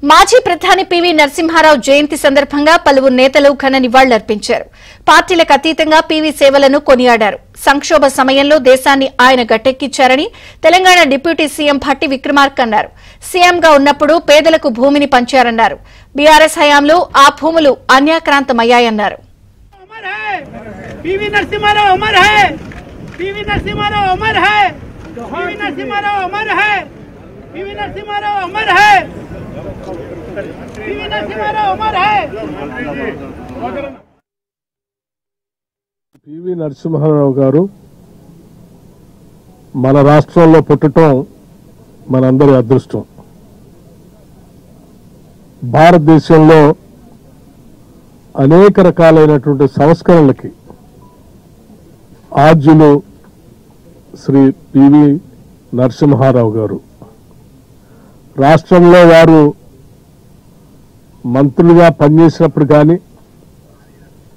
మాజీ ప్రధాని పివి నరసింహారావు జయంతి సందర్భంగా పలువురు నేతలు ఘన నివాళులర్పించారు. పార్టీలకు అతీతంగా పివి సేవలను కొనియాడారు. సంక్షోభ సమయంలో దేశాన్ని ఆయన గట్టెక్కించారని తెలంగాణ డిప్యూటీ సీఎం భట్టి విక్రమార్క అన్నారు. సీఎంగా ఉన్నప్పుడు పేదలకు భూమిని పంచారన్నారు. బీఆర్ఎస్ హయాంలో ఆ భూములు అన్యాక్రాంతమయ్యాయన్నారు. పివి నరసింహారావు గారు మన రాష్ట్రంలో పుట్టడం మనందరి అదృష్టం. భారతదేశంలో అనేక రకాలైనటువంటి సంస్కరణలకి ఆద్యులు శ్రీ పివి నరసింహారావు గారు. రాష్ట్రంలో వారు మంత్రులుగా పనిచేసినప్పుడు కానీ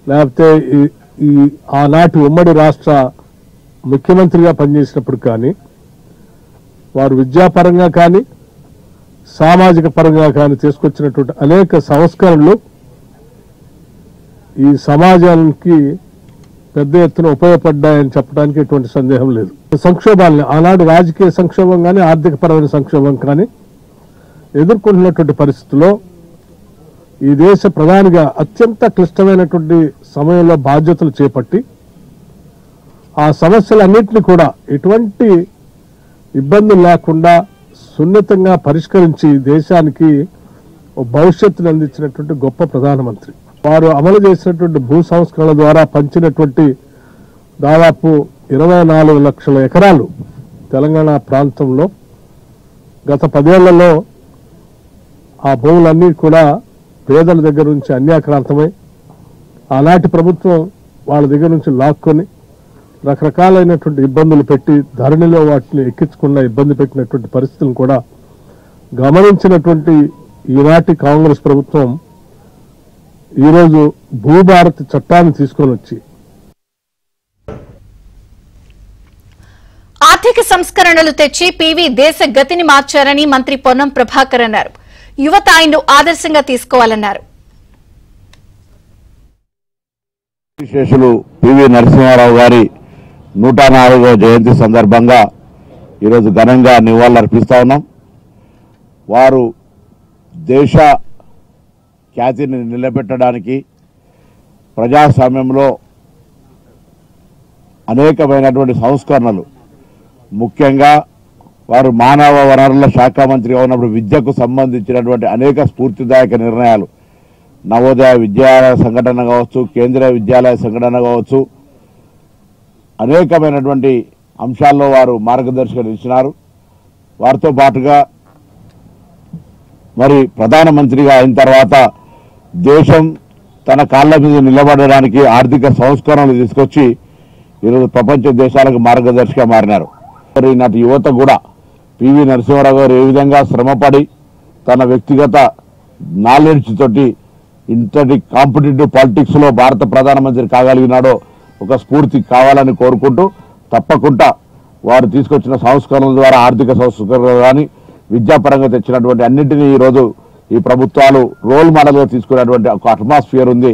లేకపోతే ఈ ఆనాటి ఉమ్మడి రాష్ట్ర ముఖ్యమంత్రిగా పనిచేసినప్పుడు కానీ వారు విద్యాపరంగా కానీ సామాజిక పరంగా కానీ తీసుకొచ్చినటువంటి అనేక సంస్కరణలు ఈ సమాజానికి పెద్ద ఎత్తున ఉపయోగపడ్డాయని చెప్పడానికి ఎటువంటి సందేహం లేదు. సంక్షోభాలని ఆనాడు రాజకీయ సంక్షోభం కానీ ఆర్థిక పరమైన సంక్షోభం కానీ ఎదుర్కొంటున్నటువంటి పరిస్థితుల్లో ఈ దేశ ప్రధానిగా అత్యంత క్లిష్టమైనటువంటి సమయంలో బాధ్యతలు చేపట్టి ఆ సమస్యలన్నింటినీ కూడా ఎటువంటి ఇబ్బందులు లేకుండా సున్నితంగా పరిష్కరించి దేశానికి భవిష్యత్తును అందించినటువంటి గొప్ప ప్రధానమంత్రి. వారు అమలు చేసినటువంటి భూ సంస్కరణల ద్వారా పంచినటువంటి దాదాపు 24 లక్షల ఎకరాలు తెలంగాణ ప్రాంతంలో గత 10 ఏళ్లలో ఆ భూములన్నీ కూడా పేదల దగ్గర నుంచి అన్యాక్రాంతమై ఆనాటి ప్రభుత్వం వాళ్ళ దగ్గర నుంచి లాక్కొని రకరకాలైనటువంటి ఇబ్బందులు పెట్టి ధరణిలో వాటిని ఎక్కించకుండా ఇబ్బంది పెట్టినటువంటి పరిస్థితులను కూడా గమనించినటువంటి ఈనాటి కాంగ్రెస్ ప్రభుత్వం ఈరోజు భూభారతి చట్టాన్ని తీసుకొని వచ్చి ఆర్థిక సంస్కరణలు తెచ్చి పివి దేశ గతిని మార్చారని మంత్రి పొన్నం ప్రభాకర్ అన్నారు. యువత ఆయన్ను ఆదర్శంగా తీసుకోవాలన్నారు. విశేషులు పివి నరసింహారావు గారి 104వ జయంతి సందర్భంగా ఈరోజు ఘనంగా నివాళులర్పిస్తా ఉన్నాం. వారు దేశ ఖ్యాతిని నిలబెట్టడానికి ప్రజాస్వామ్యంలో అనేకమైనటువంటి సంస్కరణలు, ముఖ్యంగా వారు మానవ వనరుల శాఖ మంత్రిగా ఉన్నప్పుడు విద్యకు సంబంధించినటువంటి అనేక స్ఫూర్తిదాయక నిర్ణయాలు, నవోదయ విద్యాలయ సంఘటన కావచ్చు, కేంద్రీయ విద్యాలయ సంఘటన కావచ్చు, అనేకమైనటువంటి అంశాల్లో వారు మార్గదర్శకలు ఇచ్చినారు. వారితో పాటుగా మరి ప్రధానమంత్రిగా అయిన తర్వాత దేశం తన కాళ్ల మీద నిలబడడానికి ఆర్థిక సంస్కరణలు తీసుకొచ్చి ఈరోజు ప్రపంచ దేశాలకు మార్గదర్శిగా మారినారు. మరి నాటి యువత కూడా పివి నరసింహారావు గారు ఏ విధంగా శ్రమపడి తన వ్యక్తిగత నాలెడ్జ్ తోటి ఇంతటి కాంపిటేటివ్ పాలిటిక్స్ లో భారత ప్రధానమంత్రి కాగలిగినాడో ఒక స్ఫూర్తి కావాలని కోరుకుంటూ, తప్పకుండా వారు తీసుకొచ్చిన సంస్కరణల ద్వారా ఆర్థిక సంస్కరణలు కానీ విద్యాపరంగా తెచ్చినటువంటి అన్నింటినీ ఈరోజు ఈ ప్రభుత్వాలు రోల్ మోడల్గా తీసుకునేటువంటి ఒక అట్మాస్ఫియర్ ఉంది.